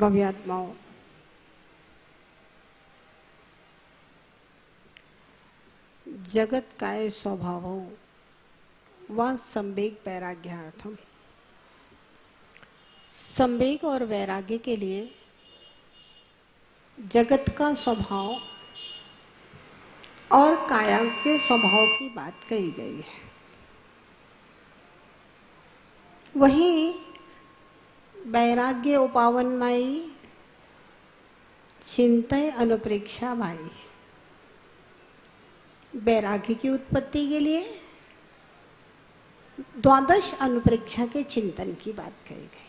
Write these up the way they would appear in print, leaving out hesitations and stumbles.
भव्यात्माओं, जगत काय स्वभावो व संवेग वैराग्यार्थम। संवेग और वैराग्य के लिए जगत का स्वभाव और काया के स्वभाव की बात कही गई है। वहीं वैराग्य उपावनमयी चिंतय अनुप्रेक्षा भाई, वैराग्य की उत्पत्ति के लिए द्वादश अनुप्रेक्षा के चिंतन की बात कही गई।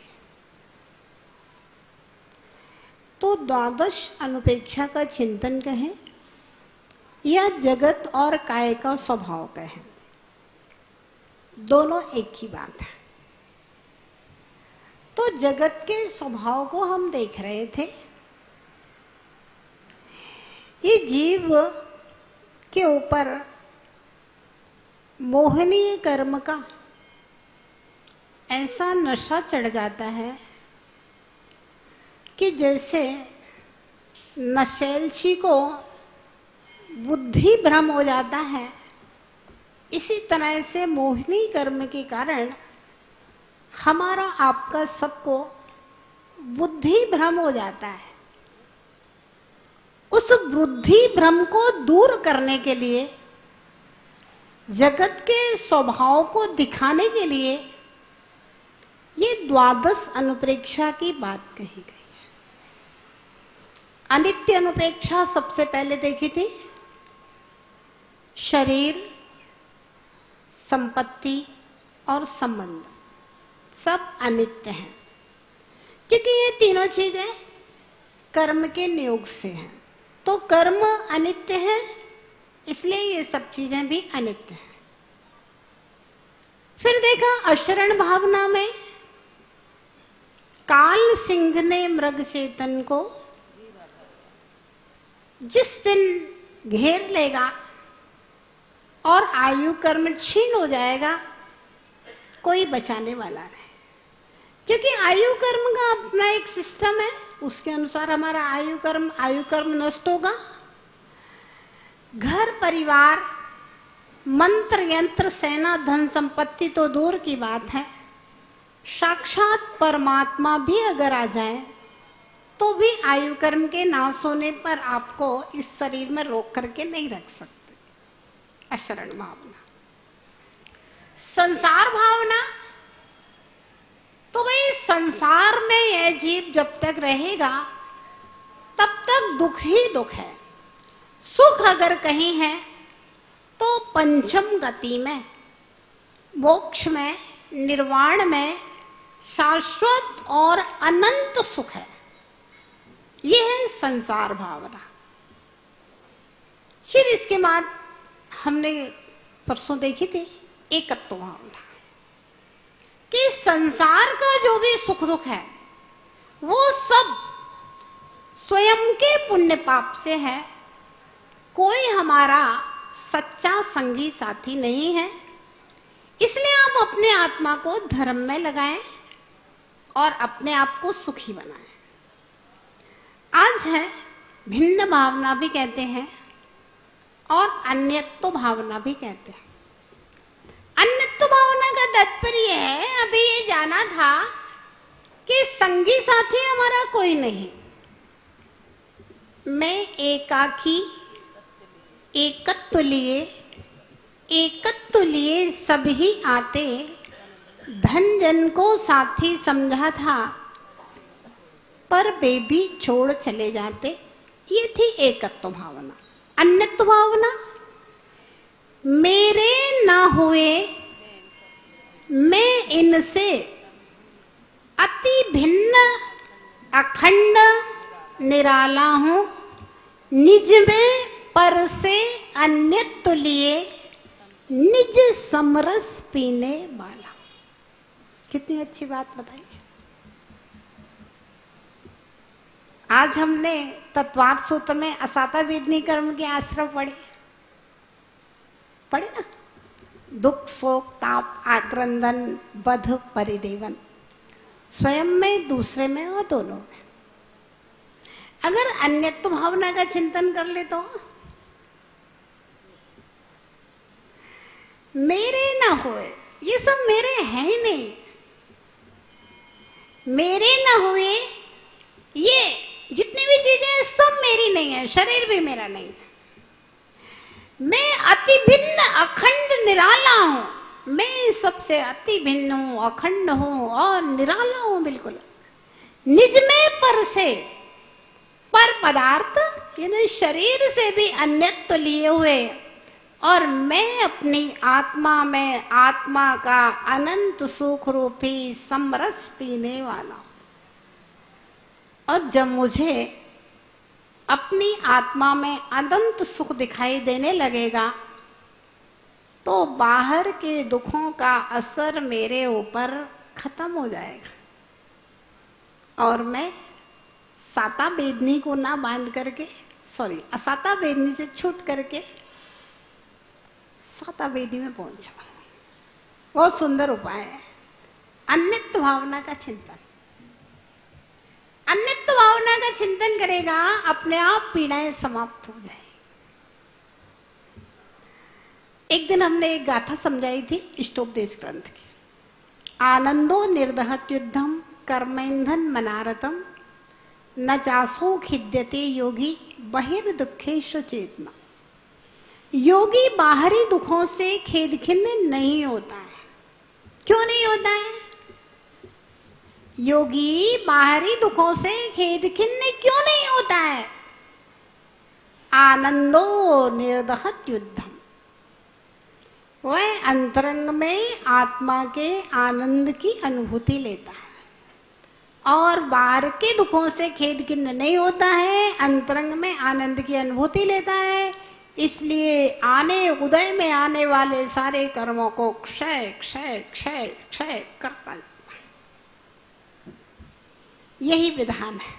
तो द्वादश अनुप्रेक्षा का चिंतन कहें या जगत और काय का स्वभाव कहें, दोनों एक ही बात है। तो जगत के स्वभाव को हम देख रहे थे। ये जीव के ऊपर मोहनीय कर्म का ऐसा नशा चढ़ जाता है कि जैसे नशेलशी को बुद्धि भ्रम हो जाता है, इसी तरह से मोहिनी कर्म के कारण हमारा आपका सबको बुद्धि भ्रम हो जाता है। उस बुद्धि भ्रम को दूर करने के लिए, जगत के स्वभाव को दिखाने के लिए ये द्वादश अनुप्रेक्षा की बात कही गई है। अनित्य अनुप्रेक्षा सबसे पहले देखी थी। शरीर, संपत्ति और संबंध सब अनित्य हैं, क्योंकि ये तीनों चीजें कर्म के नियोग से हैं। तो कर्म अनित्य है, इसलिए ये सब चीजें भी अनित्य हैं। फिर देखा अशरण भावना में काल सिंह ने मृग चेतन को जिस दिन घेर लेगा और आयु कर्म क्षीण हो जाएगा, कोई बचाने वाला नहीं। क्योंकि आयु कर्म का अपना एक सिस्टम है, उसके अनुसार हमारा आयु कर्म नष्ट होगा। घर परिवार, मंत्र यंत्र, सेना, धन संपत्ति तो दूर की बात है, साक्षात परमात्मा भी अगर आ जाए तो भी आयु कर्म के नाश होने पर आपको इस शरीर में रोक करके नहीं रख सकते। अशरण भावना। संसार भावना, तो भाई संसार में यह जीव जब तक रहेगा तब तक दुख ही दुख है। सुख अगर कहीं है तो पंचम गति में, मोक्ष में, निर्वाण में शाश्वत और अनंत सुख है। यह है संसार भावना। फिर इसके बाद हमने परसों देखी थी एकत्व भावना, कि संसार का जो भी सुख दुख है वो सब स्वयं के पुण्य पाप से है। कोई हमारा सच्चा संगी साथी नहीं है। इसलिए आप अपने आत्मा को धर्म में लगाएं और अपने आप को सुखी बनाएं। आज है भिन्न भावना भी कहते हैं और अन्यत्व भावना भी कहते हैं। अन्यत्व भावना का तात्पर्य है, अभी ये जाना था कि संगी साथी हमारा कोई नहीं, मैं एकाकी, एकत्व लिए सभी आते, धन जन को साथी समझा था, पर वे भी छोड़ चले जाते। ये थी एकत्व भावना। अन्यत्व भावना, मेरे ना हुए, मैं इनसे अति भिन्न, अखंड, निराला हूं, निज में पर से अन्यत्व लिए, निज समरस पीने वाला। कितनी अच्छी बात बताई। आज हमने तत्वार्थ सूत्र में असाता वेदनी कर्म के आश्रम पढ़े ना। दुख, शोक, ताप, आक्रंदन, बध, परिदेवन, स्वयं में, दूसरे में और दोनों में। अगर अन्यत्व भावना का चिंतन कर ले तो मेरे ना होए, ये सब मेरे हैं ही नहीं, मेरे ना हुए, ये जितनी भी चीजें हैं सब मेरी नहीं है, शरीर भी मेरा नहीं है, मैं अति भिन्न अखंड निराला हूं, मैं सबसे अति भिन्न हूं, अखंड हूं और निराला हूं बिल्कुल, निज में पर से, पर पदार्थ यानी शरीर से भी अन्यत्व लिए हुए, और मैं अपनी आत्मा में आत्मा का अनंत सुख रूपी समरस पीने वाला। और जब मुझे अपनी आत्मा में अनंत सुख दिखाई देने लगेगा तो बाहर के दुखों का असर मेरे ऊपर खत्म हो जाएगा, और मैं साता बेदनी को ना बांध करके, सॉरी, असाता बेदनी से छूट करके साता बेदी में पहुंचा। बहुत सुंदर उपाय है अन्यत्व भावना का चिंतन। अन्यत्व भावना का चिंतन करेगा, अपने आप पीड़ाएं समाप्त हो जाए। एक दिन हमने एक गाथा समझाई थी इष्टोपदेश ग्रंथ की, आनंदो निर्दहत्युद्धम कर्मेंधन मनारतम न चासो खिद्यते योगी बहिर्दुखेषु चेतना। योगी बाहरी दुखों से खेद खिन्न नहीं होता है। क्यों नहीं होता है? योगी बाहरी दुखों से खेद खिन्न क्यों नहीं होता है? आनंदो निर्दहत युद्धम, वह अंतरंग में आत्मा के आनंद की अनुभूति लेता है, और बाहर के दुखों से खेद खिन्न नहीं होता है, अंतरंग में आनंद की अनुभूति लेता है। इसलिए आने उदय में आने वाले सारे कर्मों को क्षय क्षय क्षय क्षय करता जाता है। यही विधान है।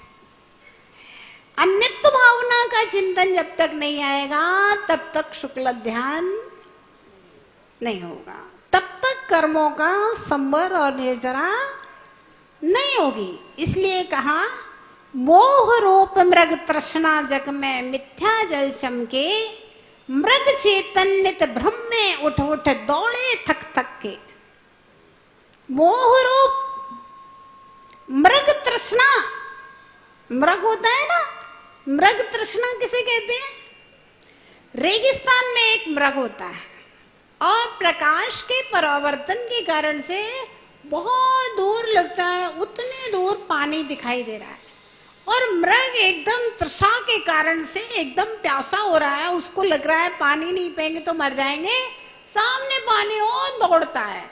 अन्यत्व भावना का चिंतन जब तक नहीं आएगा तब तक शुक्ल ध्यान नहीं होगा, तब तक कर्मों का संवर और निर्जरा नहीं होगी। इसलिए कहा, मोह रूप मृग तृष्णा जग में मिथ्या जल चमके, मृग चैतन्यत भ्रम में उठ उठ दौड़े थक थक के। मोह रूप मृग तृष्णा, मृग होता है ना, मृग तृष्णा किसे कहते हैं? रेगिस्तान में एक मृग होता है और प्रकाश के परावर्तन के कारण से बहुत दूर लगता है, उतने दूर पानी दिखाई दे रहा है, और मृग एकदम तृषा के कारण से एकदम प्यासा हो रहा है, उसको लग रहा है पानी नहीं पिएंगे तो मर जाएंगे, सामने पानी और दौड़ता है।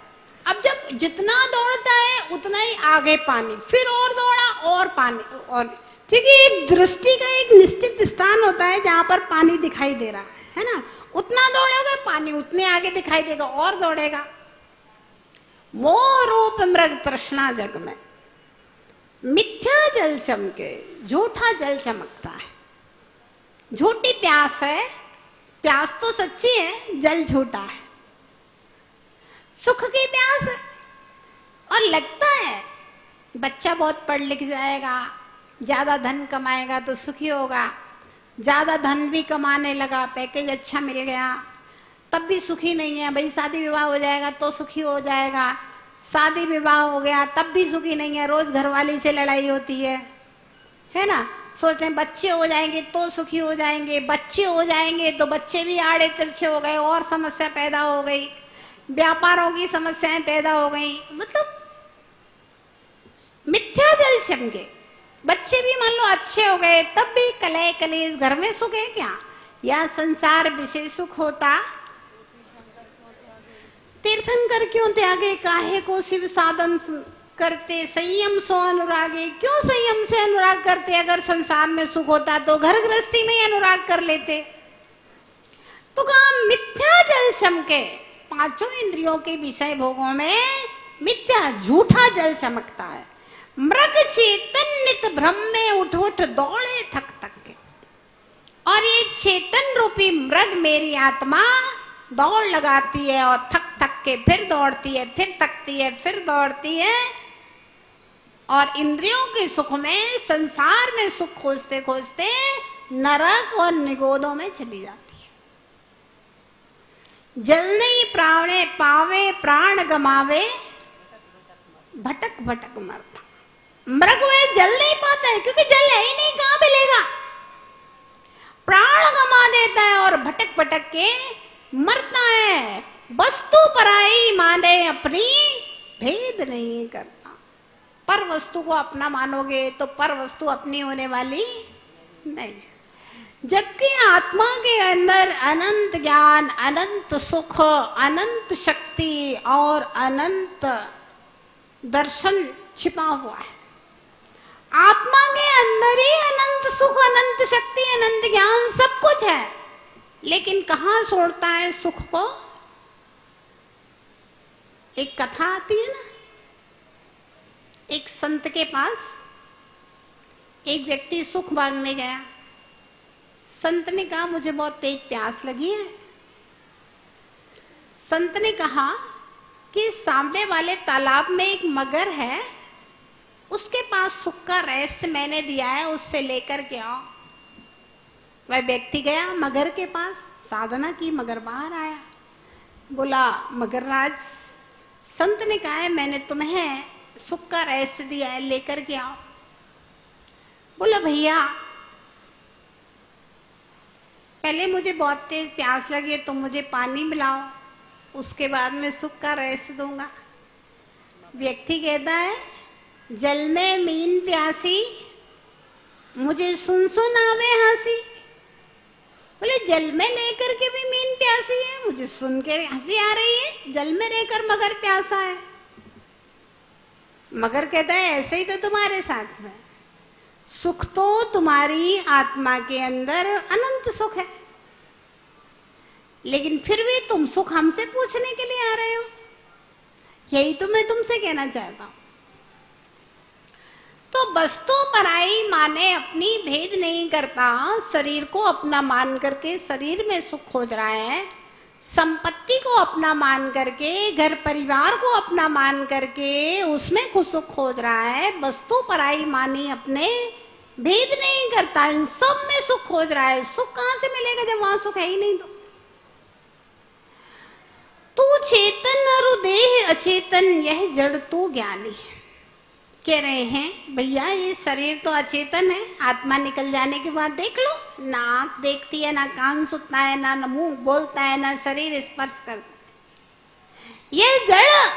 अब जब जितना दौड़ता है उतना ही आगे पानी, फिर और दौड़ा और पानी, और क्योंकि एक दृष्टि का एक निश्चित स्थान होता है जहां पर पानी दिखाई दे रहा है ना, उतना दौड़ेगा पानी उतने आगे दिखाई देगा और दौड़ेगा। मोह रूप मृग तृष्णा जग में मिथ्या जल चमके, झूठा जल चमकता है। झूठी प्यास है, प्यास तो सच्ची है, जल झूठा है। सुख की प्यास है और लगता है बच्चा बहुत पढ़ लिख जाएगा, ज्यादा धन कमाएगा तो सुखी होगा, ज्यादा धन भी कमाने लगा, पैकेज अच्छा मिल गया तब भी सुखी नहीं है, भाई शादी विवाह हो जाएगा तो सुखी हो जाएगा, शादी विवाह हो गया तब भी सुखी नहीं है, रोज घरवाली से लड़ाई होती है ना। सोचते हैं बच्चे हो जाएंगे तो सुखी हो जाएंगे, बच्चे हो जाएंगे तो बच्चे भी आड़े तिरछे हो गए और समस्या पैदा हो गई, व्यापारों की समस्याएं पैदा हो गई। मतलब मिथ्या जल चमके, बच्चे भी मान लो अच्छे हो गए तब भी कलह कलेश घर में सुख है क्या? या संसार विषय सुख होता, तीर्थंकर क्यों त्यागे, काहे को शिव साधन करते, संयम सो अनुरागे। क्यों संयम से अनुराग करते? अगर संसार में सुख होता तो घर गृहस्थी में ही अनुराग कर लेते। तो कहा मिथ्या जल चमके, पांचों इंद्रियों के विषय भोगों में मिथ्या झूठा जल चमकता है। मृग चैतन्यत भ्रम में उठ उठ दौड़े थक थक के, और ये चेतन रूपी मृग मेरी आत्मा दौड़ लगाती है और थक थक के फिर दौड़ती है, फिर थकती है, फिर दौड़ती है, और इंद्रियों के सुख में, संसार में सुख खोजते खोजते नरक और निगोदों में चली जाती है। जल नहीं प्राणे पावे, प्राण गमावे, भटक भटक मरता। मृग वह जल नहीं पाता है क्योंकि जल है ही नहीं, कहां मिलेगा। प्राण गमा देता है और भटक भटक के मरता है। वस्तु पराई माने अपनी, भेद नहीं करता। पर वस्तु को अपना मानोगे तो पर वस्तु अपनी होने वाली नहीं। जबकि आत्मा के अंदर अनंत ज्ञान, अनंत सुख, अनंत शक्ति और अनंत दर्शन छिपा हुआ है। आत्मा के अंदर ही अनंत सुख, अनंत शक्ति, अनंत ज्ञान सब कुछ है, लेकिन कहां छोड़ता है सुख को। एक कथा आती है ना, एक संत के पास एक व्यक्ति सुख मांगने गया। संत ने कहा मुझे बहुत तेज प्यास लगी है। संत ने कहा कि सामने वाले तालाब में एक मगर है, उसके पास सुख का रहस्य मैंने दिया है, उससे लेकर के आओ। वह व्यक्ति गया मगर के पास, साधना की, मगर बाहर आया। बोला मगरराज, संत ने कहा है मैंने तुम्हें सुख का रहस्य दिया है, लेकर के आओ। बोला भैया पहले मुझे बहुत तेज प्यास लगी है, तुम मुझे पानी मिलाओ, उसके बाद में सुख का रहस्य दूंगा। व्यक्ति कहता है जल में मीन प्यासी, मुझे सुन सुन आवे हंसी। बोले जल में लेकर के भी मीन प्यासी है, मुझे सुन के हंसी आ रही है। जल में रहकर मगर प्यासा है। मगर कहता है ऐसे ही तो तुम्हारे साथ में सुख तो तुम्हारी आत्मा के अंदर अनंत सुख है, लेकिन फिर भी तुम सुख हमसे पूछने के लिए आ रहे हो। यही तो मैं तुमसे कहना चाहता हूं। तो वस्तु पराई माने अपनी, भेद नहीं करता। शरीर को अपना मान करके शरीर में सुख खोज रहा है, संपत्ति को अपना मान करके, घर परिवार को अपना मान करके उसमें खुद सुख खोज रहा है। वस्तु पराई मानी अपने, भेद नहीं करता, इन सब में सुख खोज रहा है। सुख कहां से मिलेगा जब वहां सुख है ही नहीं। तो तू चेतन और देह अचेतन, यह जड़ तू ज्ञानी। कह रहे हैं भैया ये शरीर तो अचेतन है, आत्मा निकल जाने के बाद देख लो, ना आंख देखती है, ना कान सुनता है, ना मुंह बोलता है, ना शरीर स्पर्श करता है। ये जड़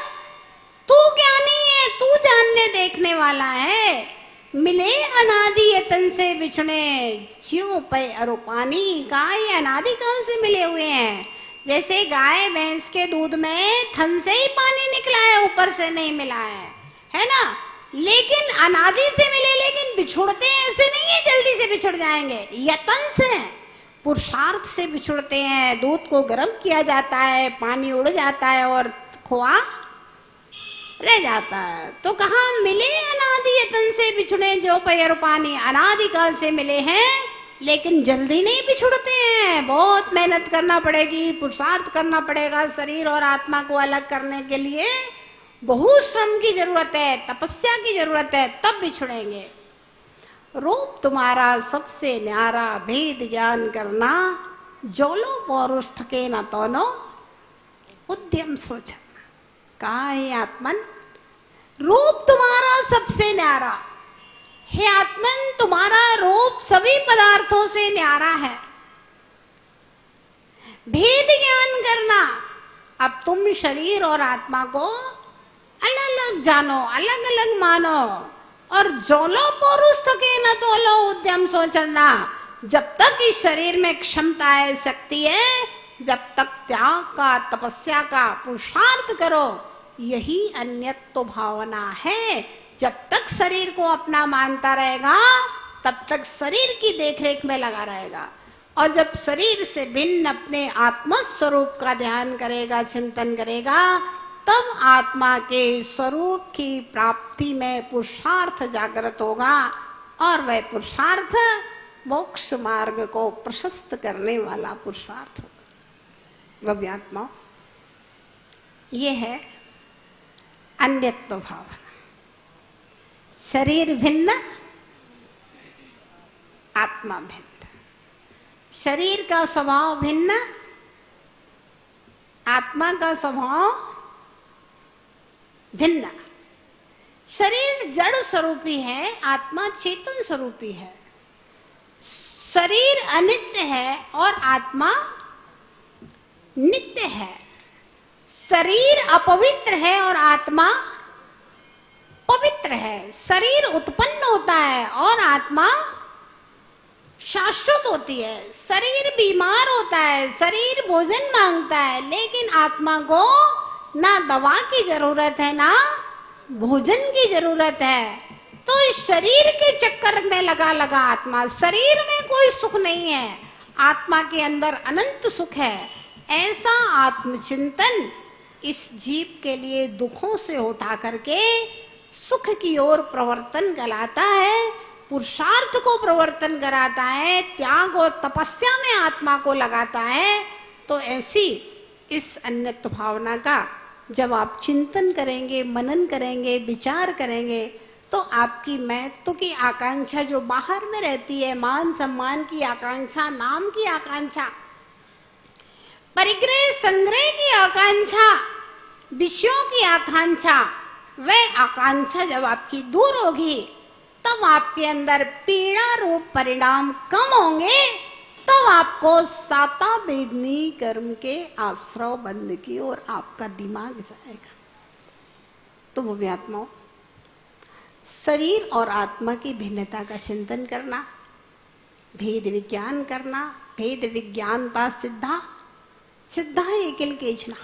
तू ज्ञानी है, तू जानने देखने वाला है। मिले अनादि यतन से बिछड़े, ज्यों पे अरुपानी। का ये अनादि कहां से मिले हुए हैं। जैसे गाय भैंस के दूध में थन से ही पानी निकला है, ऊपर से नहीं मिला है ना। लेकिन अनादि से मिले, लेकिन बिछुड़ते ऐसे नहीं है जल्दी से बिछुड़ जाएंगे, यतन से, पुरुषार्थ से बिछुड़ते हैं। दूध को गर्म किया जाता है, पानी उड़ जाता है और खोआ रह जाता है। तो कहा मिले अनादि यतन से बिछुड़े, जो पैर पानी, अनादि काल से मिले हैं, लेकिन जल्दी नहीं बिछुड़ते हैं। बहुत मेहनत करना पड़ेगी, पुरुषार्थ करना पड़ेगा। शरीर और आत्मा को अलग करने के लिए बहुत श्रम की जरूरत है, तपस्या की जरूरत है, तब बिछुड़ेंगे। रूप तुम्हारा सबसे न्यारा, भेद ज्ञान करना, जोलो पौरुष थके न तोनो, उद्यम सोचना। कहा है आत्मन, रूप तुम्हारा सबसे न्यारा। हे आत्मन तुम्हारा रूप सभी पदार्थों से न्यारा है। भेद ज्ञान करना, अब तुम शरीर और आत्मा को अलग अलग जानो, अलग अलग मानो। और जोलो पुरुष थके न तोलो, उद्यम सोचना। जब तक इस शरीर में क्षमता है, शक्ति है, जब तक त्याग का, तपस्या का पुरुषार्थ करो, यही अन्यत्व भावना है। जब तक शरीर को अपना मानता रहेगा, तब तक शरीर की देखरेख में लगा रहेगा। और जब शरीर से भिन्न अपने आत्म स्वरूप का ध्यान करेगा, चिंतन करेगा, तब आत्मा के स्वरूप की प्राप्ति में पुरुषार्थ जागृत होगा। और वह पुरुषार्थ मोक्ष मार्ग को प्रशस्त करने वाला पुरुषार्थ होगा। गव्यात्मा ये है अन्यत्व भावना। शरीर भिन्न, आत्मा भिन्न। शरीर का स्वभाव भिन्न, आत्मा का स्वभाव भिन्न। शरीर जड़ स्वरूपी है, आत्मा चेतन स्वरूपी है। शरीर अनित्य है और आत्मा नित्य है। शरीर अपवित्र है और आत्मा पवित्र है। शरीर उत्पन्न होता है और आत्मा शाश्वत होती है। शरीर बीमार होता है, शरीर भोजन मांगता है, लेकिन आत्मा को ना दवा की जरूरत है ना भोजन की जरूरत है। तो इस शरीर के चक्कर में लगा लगा आत्मा, शरीर में कोई सुख नहीं है, आत्मा के अंदर अनंत सुख है। ऐसा आत्मचिंतन इस जीव के लिए दुखों से उठा करके सुख की ओर प्रवर्तन कराता है, पुरुषार्थ को प्रवर्तन कराता है, त्याग और तपस्या में आत्मा को लगाता है। तो ऐसी इस अन्यत्व भावना का जब आप चिंतन करेंगे, मनन करेंगे, विचार करेंगे, तो आपकी महत्व की आकांक्षा जो बाहर में रहती है, मान सम्मान की आकांक्षा, नाम की आकांक्षा, परिग्रह संग्रह की आकांक्षा, विषयों की आकांक्षा, वह आकांक्षा जब आपकी दूर होगी तब आपके अंदर पीड़ा रूप परिणाम कम होंगे। तब आपको साता वेदनी कर्म के आश्रव बंद की ओर आपका दिमाग जाएगा। तो वो आत्माओं, शरीर और आत्मा की भिन्नता का चिंतन करना, भेद विज्ञान करना, भेद विज्ञानता सिद्धा, सिद्धा एकिल केचना।